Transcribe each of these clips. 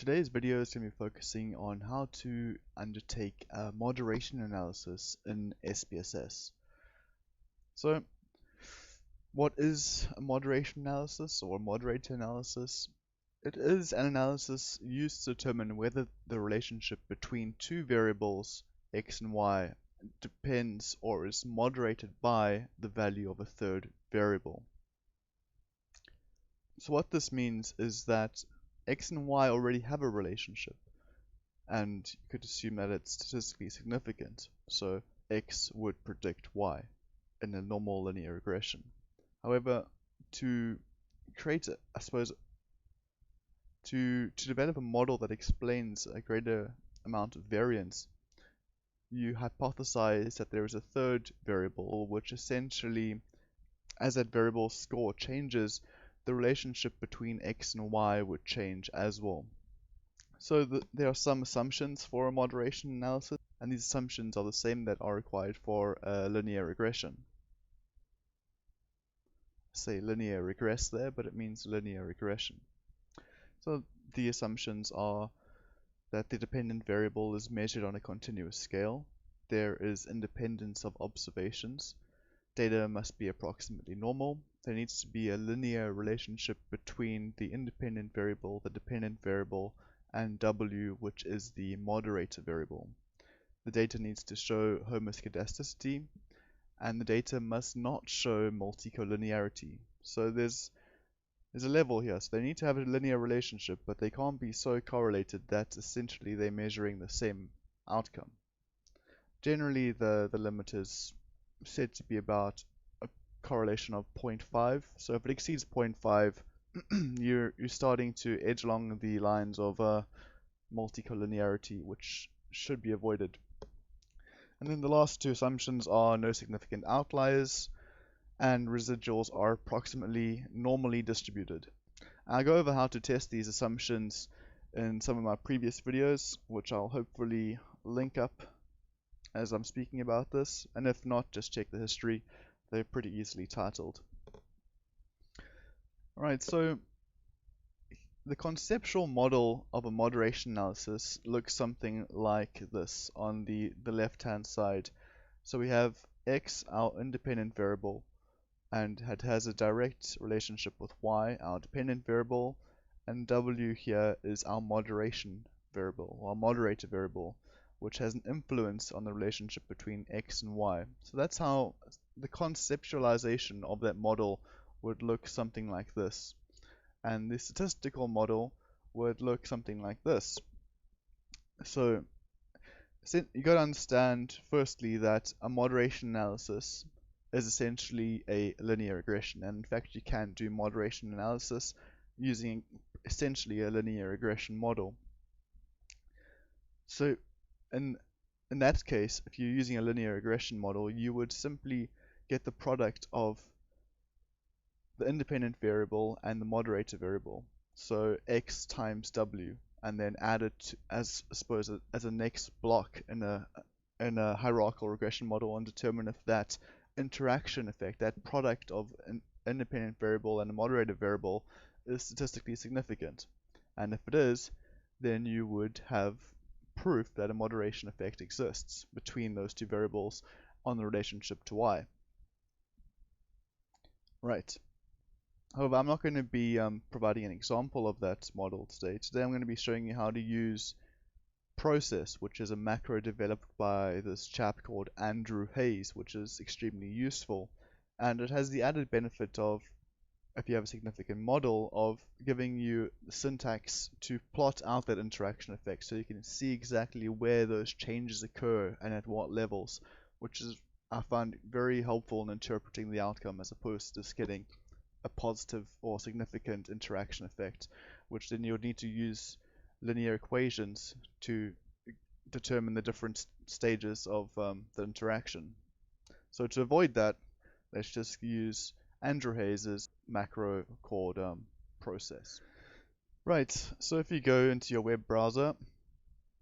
Today's video is going to be focusing on how to undertake a moderation analysis in SPSS. So, what is a moderation analysis or a moderator analysis? It is an analysis used to determine whether the relationship between two variables, x and y, depends or is moderated by the value of a third variable. So what this means is that x and y already have a relationship, and you could assume that it's statistically significant, so x would predict y in a normal linear regression. However, to create, to develop a model that explains a greater amount of variance, you hypothesize that there is a third variable, which essentially, as that variable's score changes, the relationship between x and y would change as well. So there are some assumptions for a moderation analysis, and these assumptions are the same that are required for a linear regression. Say linear regress there, but it means linear regression. So the assumptions are that the dependent variable is measured on a continuous scale. There is independence of observations. Data must be approximately normal. There needs to be a linear relationship between the independent variable, the dependent variable, and W, which is the moderator variable. The data needs to show homoscedasticity, and the data must not show multicollinearity. So there's a level here. So they need to have a linear relationship, but they can't be so correlated that essentially they're measuring the same outcome. Generally, the limit is said to be about a correlation of 0.5. So if it exceeds 0.5, you're starting to edge along the lines of multicollinearity, which should be avoided. And then the last two assumptions are no significant outliers, and residuals are approximately normally distributed. I'll go over how to test these assumptions in some of my previous videos, which I'll hopefully link up as I'm speaking about this, and if not, just check the history. They're pretty easily titled. Alright, so the conceptual model of a moderation analysis looks something like this on the left-hand side. So we have x, our independent variable, and it has a direct relationship with y, our dependent variable, and w here is our moderation variable, or moderator variable, which has an influence on the relationship between x and y. So that's how the conceptualization of that model would look something like this. And the statistical model would look something like this. So you got to understand firstly that a moderation analysis is essentially a linear regression, and in fact you can do moderation analysis using essentially a linear regression model. So in that case, if you're using a linear regression model, you would simply get the product of the independent variable and the moderator variable, so x times w, and then add it as a next block in a hierarchical regression model, and determine if that interaction effect, that product of an independent variable and a moderator variable, is statistically significant. And if it is, then you would have proof that a moderation effect exists between those two variables on the relationship to y. Right. However, I'm not going to be providing an example of that model today. Today I'm going to be showing you how to use Process, which is a macro developed by this chap called Andrew Hayes, which is extremely useful. And it has the added benefit of, if you have a significant model, of giving you the syntax to plot out that interaction effect, so you can see exactly where those changes occur and at what levels, which is, I find, very helpful in interpreting the outcome, as opposed to just getting a positive or significant interaction effect, which then you would need to use linear equations to determine the different stages of the interaction. So to avoid that, let's just use Andrew Hayes' macro called Process. Right, so if you go into your web browser,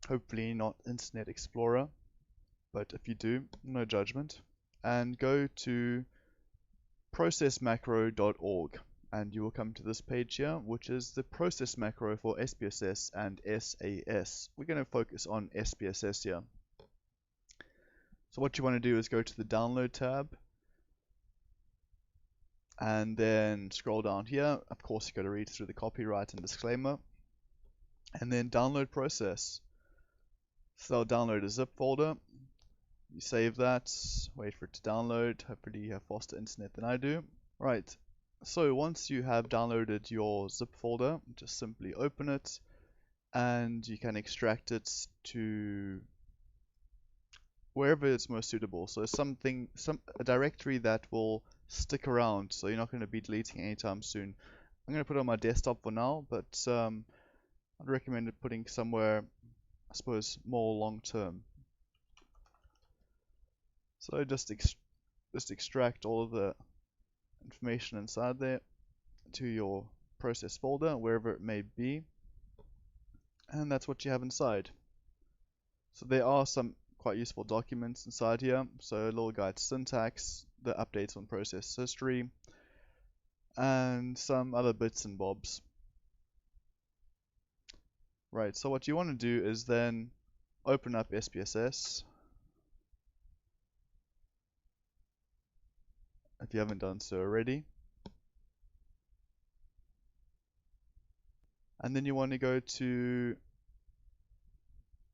hopefully not Internet Explorer, but if you do, no judgment, and go to processmacro.org. and you will come to this page here, which is the process macro for SPSS and SAS. We're going to focus on SPSS here. So what you want to do is go to the download tab and then scroll down here. Of course, you got to read through the copyright and disclaimer, and then download process. So I'll download a zip folder. You save that, wait for it to download. Hopefully you have faster internet than I do. Right, so once you have downloaded your zip folder, just simply open it and you can extract it to wherever it's most suitable. So a directory that will stick around, so you're not going to be deleting anytime soon. I'm going to put it on my desktop for now, but I'd recommend it putting somewhere, I suppose, more long term. So just extract all of the information inside there to your process folder, wherever it may be, and that's what you have inside. So there are some quite useful documents inside here. So a little guide to syntax, the updates on process history, and some other bits and bobs. Right, so what you want to do is then open up SPSS if you haven't done so already. And then you want to go to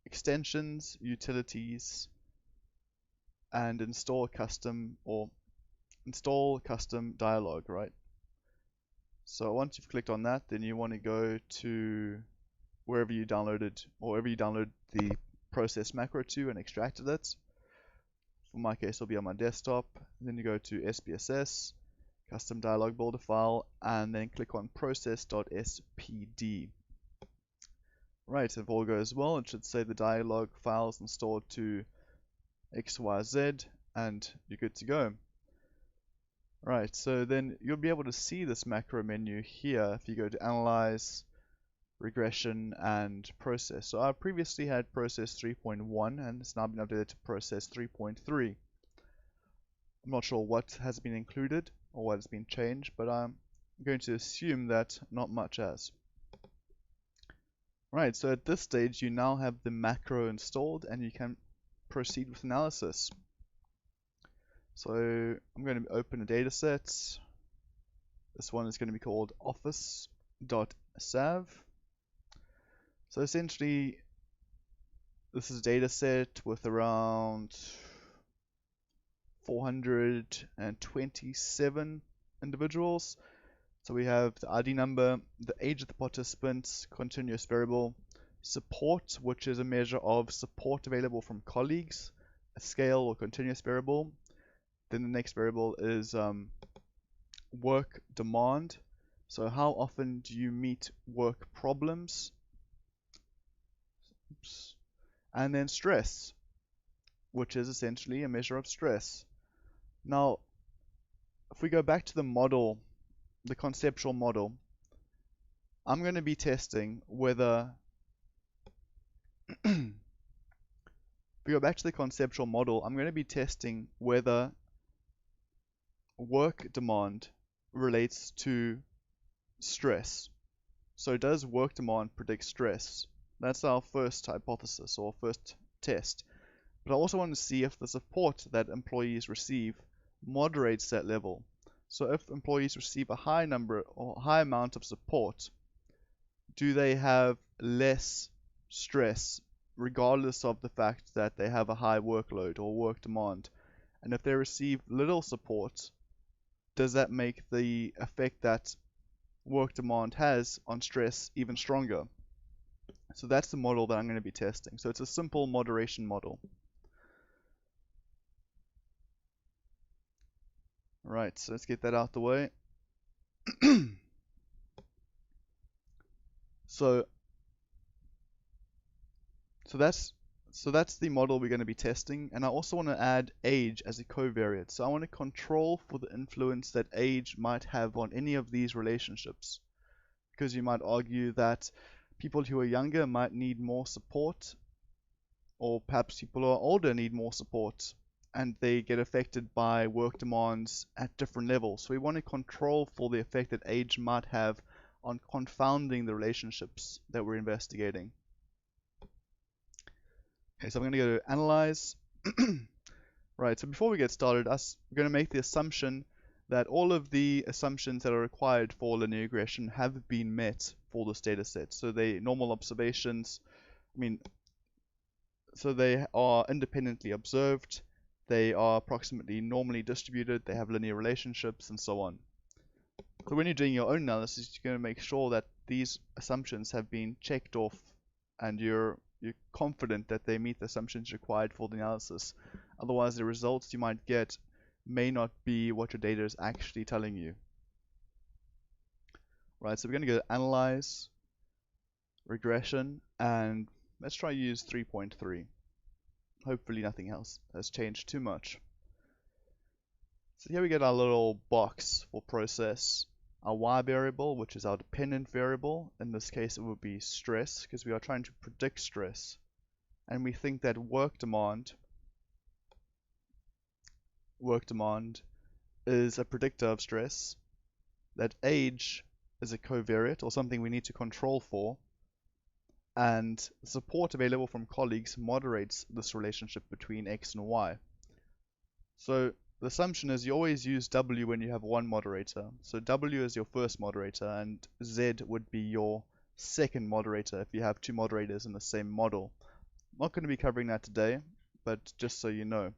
extensions, utilities, and install custom dialog, right? So once you've clicked on that, then you want to go to wherever you downloaded the process macro to and extracted it. For my case, it'll be on my desktop. And then you go to SPSS, custom dialog builder file, and then click on process.spd. Right, if all goes well, it should say the dialog file is installed to XYZ, and you're good to go. Right, so then you'll be able to see this macro menu here if you go to Analyze, Regression, and Process. So I previously had Process 3.1, and it's now been updated to Process 3.3. I'm not sure what has been included or what has been changed, but I'm going to assume that not much has. Right, so at this stage you now have the macro installed and you can proceed with analysis. So I'm going to open a data set. This one is going to be called office.sav. So essentially this is a data set with around 427 individuals. So we have the ID number, the age of the participants, continuous variable, support, which is a measure of support available from colleagues, a scale or continuous variable. Then the next variable is work demand. So how often do you meet work problems? Oops. And then stress, which is essentially a measure of stress. Now, if we go back to the model, the conceptual model, I'm going to be testing whether if we go back to the conceptual model, I'm going to be testing whether work demand relates to stress. So does work demand predict stress? That's our first hypothesis or first test. But I also want to see if the support that employees receive moderates that level. So if employees receive a high number or high amount of support, do they have less stress regardless of the fact that they have a high workload or work demand? And if they receive little support, does that make the effect that work demand has on stress even stronger? So that's the model that I'm going to be testing. So it's a simple moderation model. Right, so let's get that out the way. So that's the model we're going to be testing, and I also want to add age as a covariate. So I want to control for the influence that age might have on any of these relationships, because you might argue that people who are younger might need more support, or perhaps people who are older need more support. and they get affected by work demands at different levels. So we want to control for the effect that age might have on confounding the relationships that we're investigating. Okay, so I'm going to go to Analyze. Right, so before we get started, we're going to make the assumption that all of the assumptions that are required for linear regression have been met for this data set. So they normal observations, so they are independently observed, they are approximately normally distributed, they have linear relationships, and so on. So when you're doing your own analysis, you're going to make sure that these assumptions have been checked off and you're confident that they meet the assumptions required for the analysis. Otherwise, the results you might get may not be what your data is actually telling you. Right, so we're going to go to Analyze, Regression, and let's try use 3.3. Hopefully nothing else has changed too much. So here we get our little box for process. Our y variable, which is our dependent variable. In this case, it would be stress, because we are trying to predict stress. And we think that work demand is a predictor of stress, that age is a covariate, or something we need to control for, and support available from colleagues moderates this relationship between x and y. So the assumption is you always use W when you have one moderator. So W is your first moderator, and Z would be your second moderator if you have two moderators in the same model. I'm not going to be covering that today, but just so you know.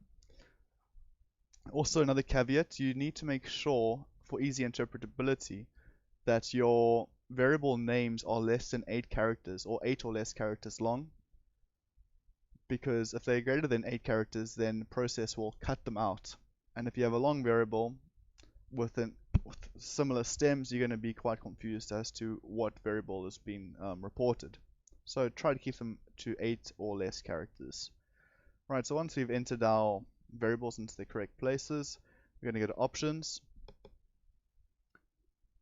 Also, another caveat, you need to make sure, for easy interpretability, that your variable names are less than 8 characters, or 8 or less characters long. Because if they're greater than 8 characters, then the process will cut them out. And if you have a long variable with similar stems, you're going to be quite confused as to what variable is being reported. So try to keep them to 8 or less characters. Right, so once we've entered our variables into the correct places, we're going to go to Options.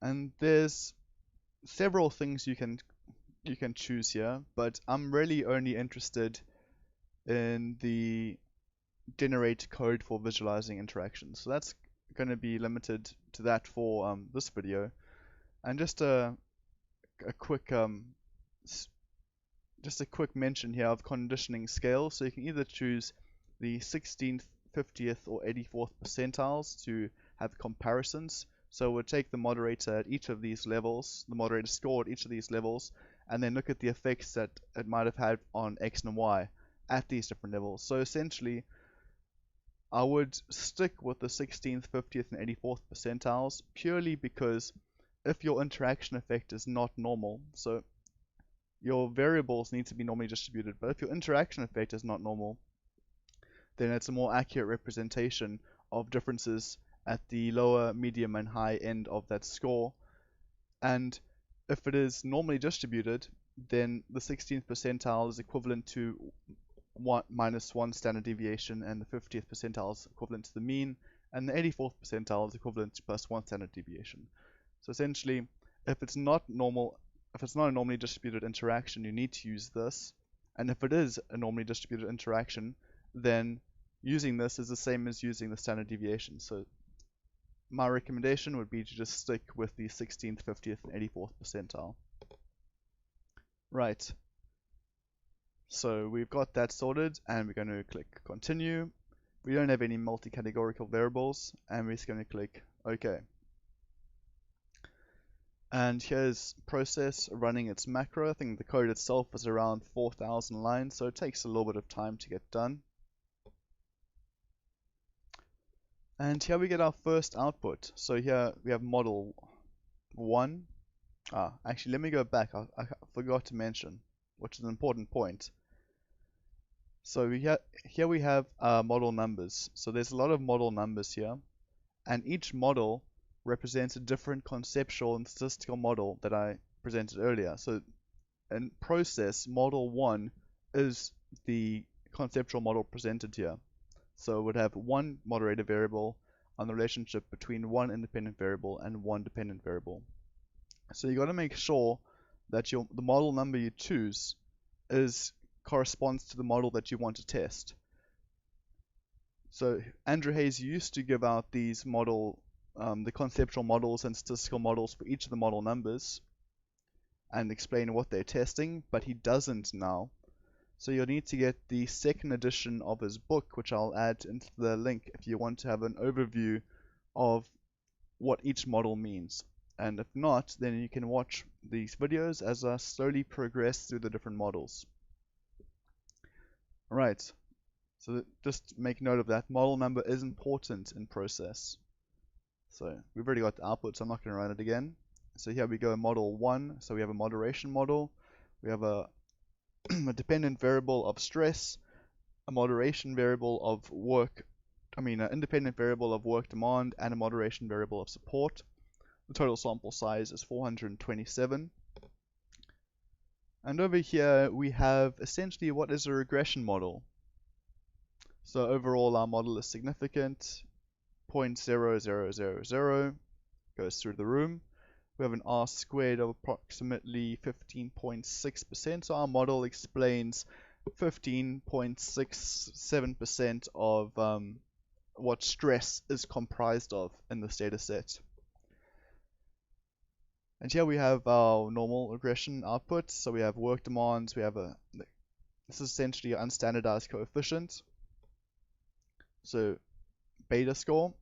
And there's several things you can choose here, but I'm really only interested in the generate code for visualizing interactions. So that's going to be limited to that for this video. And just a quick mention here of conditioning scale. So you can either choose the 16th, 50th, or 84th percentiles to have comparisons. So we'll take the moderator at each of these levels, the moderator score at each of these levels, and then look at the effects that it might have had on x and y at these different levels. So essentially, I would stick with the 16th, 50th, and 84th percentiles purely because if your interaction effect is not normal, so your variables need to be normally distributed, but if your interaction effect is not normal, then it's a more accurate representation of differences at the lower, medium, and high end of that score. And if it is normally distributed, then the 16th percentile is equivalent to -1 standard deviation, and the 50th percentile is equivalent to the mean, and the 84th percentile is equivalent to +1 standard deviation. So essentially, if it's not a normally distributed interaction, you need to use this, and if it is a normally distributed interaction, then using this is the same as using the standard deviation. So my recommendation would be to just stick with the 16th, 50th, and 84th percentile. Right. So we've got that sorted, and we're going to click Continue. We don't have any multi-categorical variables, and we're just going to click OK. And here's process running its macro. I think the code itself is around 4,000 lines, so it takes a little bit of time to get done. And here we get our first output. So here we have model 1. Actually, let me go back. I forgot to mention, which is an important point. So here we have model numbers. So there's a lot of model numbers here, and each model represents a different conceptual and statistical model that I presented earlier. So in process, model 1 is the conceptual model presented here. So it would have one moderator variable on the relationship between one independent variable and one dependent variable. So you got to make sure that the model number you choose corresponds to the model that you want to test. So Andrew Hayes used to give out these the conceptual models and statistical models for each of the model numbers and explain what they're testing, but he doesn't now. So you'll need to get the second edition of his book, which I'll add into the link if you want to have an overview of what each model means. And if not, then you can watch these videos as I slowly progress through the different models. Alright, so just make note of that. Model number is important in process. So we've already got the output, so I'm not going to run it again. So here we go, model 1. So we have a moderation model. We have a dependent variable of stress, a moderation variable of an independent variable of work demand, and a moderation variable of support. The total sample size is 427. And over here we have essentially what is a regression model. So overall our model is significant, 0.0000 goes through the room. We have an R squared of approximately 15.6%, so our model explains 15.67% of what stress is comprised of in this data set. And here we have our normal regression output. So we have work demands, this is essentially an unstandardized coefficient. So beta score.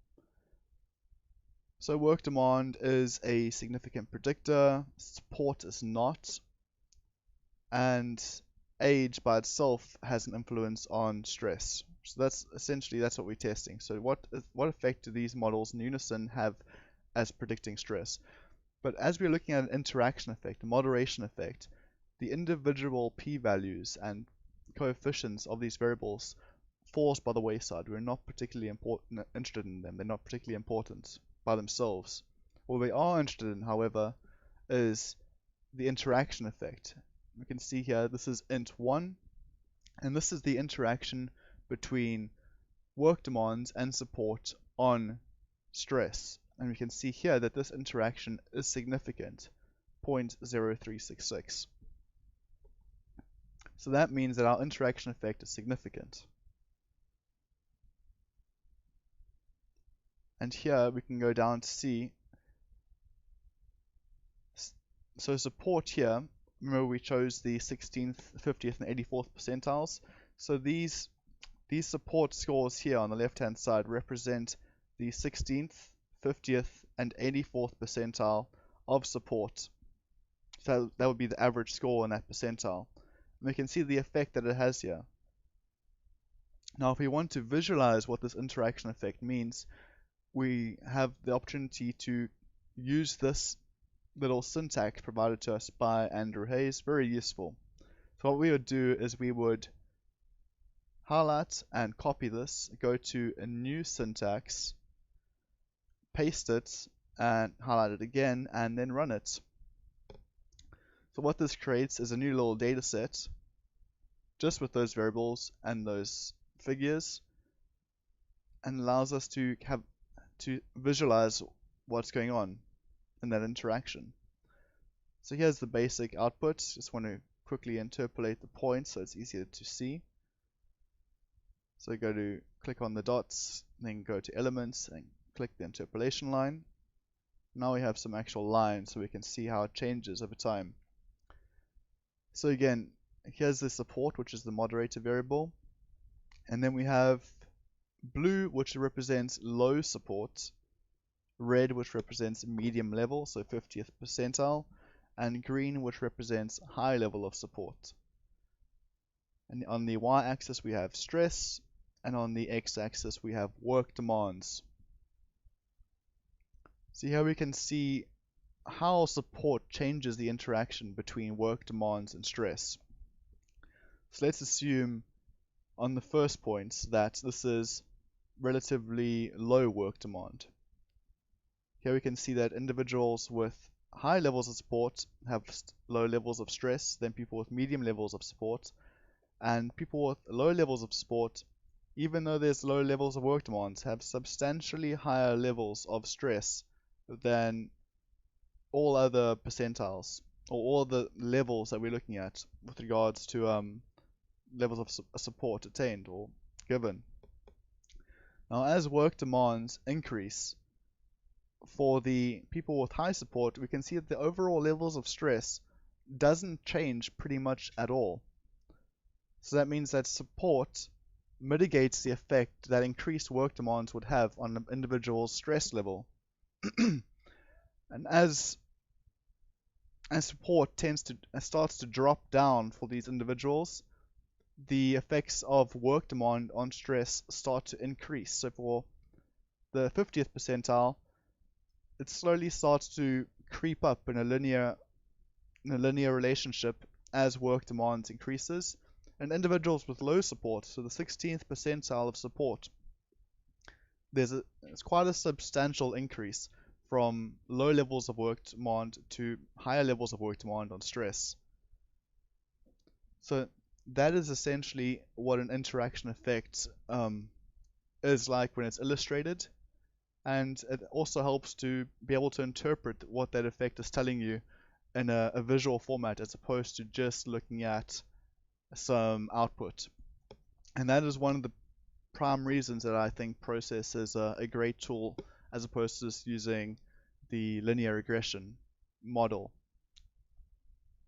So work demand is a significant predictor, support is not, and age by itself has an influence on stress. So that's what we're testing. So what effect do these models in unison have as predicting stress? But as we're looking at an interaction effect, a moderation effect, the individual p-values and coefficients of these variables falls by the wayside. We're not particularly interested in them. They're not particularly important by themselves. What we are interested in, however, is the interaction effect. We can see here this is int1, and this is the interaction between work demands and support on stress. And we can see here that this interaction is significant, 0.0366. So that means that our interaction effect is significant. And here we can go down to see, so support here, remember we chose the 16th, 50th and 84th percentiles. So these support scores here on the left hand side represent the 16th, 50th and 84th percentile of support. So that would be the average score in that percentile. And we can see the effect that it has here. Now if we want to visualize what this interaction effect means, we have the opportunity to use this little syntax provided to us by Andrew Hayes. Very useful. So what we would do is we would highlight and copy this, go to a new syntax, paste it and highlight it again, and then run it. So what this creates is a new little data set just with those variables and those figures, and allows us to visualize what's going on in that interaction. So here's the basic output. Just want to quickly interpolate the points so it's easier to see. So click on the dots, then go to elements and click the interpolation line. Now we have some actual lines so we can see how it changes over time. So again, here's the support, which is the moderator variable. And then we have blue, which represents low support, red, which represents medium level, so 50th percentile, and green, which represents high level of support. And on the y-axis we have stress, and on the x-axis we have work demands. So here we can see how support changes the interaction between work demands and stress. So let's assume on the first point that this is relatively low work demand. Here we can see that individuals with high levels of support have low levels of stress than people with medium levels of support, and people with low levels of support, even though there's low levels of work demands, have substantially higher levels of stress than all other percentiles, or all the levels that we're looking at with regards to levels of support attained or given. Now, as work demands increase for the people with high support, we can see that the overall levels of stress doesn't change pretty much at all. So that means that support mitigates the effect that increased work demands would have on an individual's stress level. And as support starts to drop down for these individuals, the effects of work demand on stress start to increase. So for the 50th percentile, it slowly starts to creep up in a linear relationship as work demand increases. And individuals with low support, so the 16th percentile of support, it's quite a substantial increase from low levels of work demand to higher levels of work demand on stress. So that is essentially what an interaction effect is like when it's illustrated, and it also helps to be able to interpret what that effect is telling you in a visual format as opposed to just looking at some output. And that is one of the prime reasons that I think Process is a great tool as opposed to just using the linear regression model.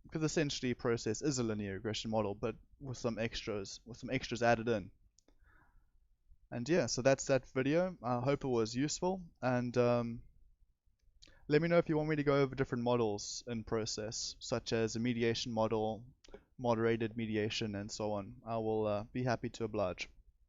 Because essentially Process is a linear regression model, but with some extras added in. And yeah, so that's that video. I hope it was useful, and let me know if you want me to go over different models in Process, such as a mediation model, moderated mediation, and so on. I will be happy to oblige.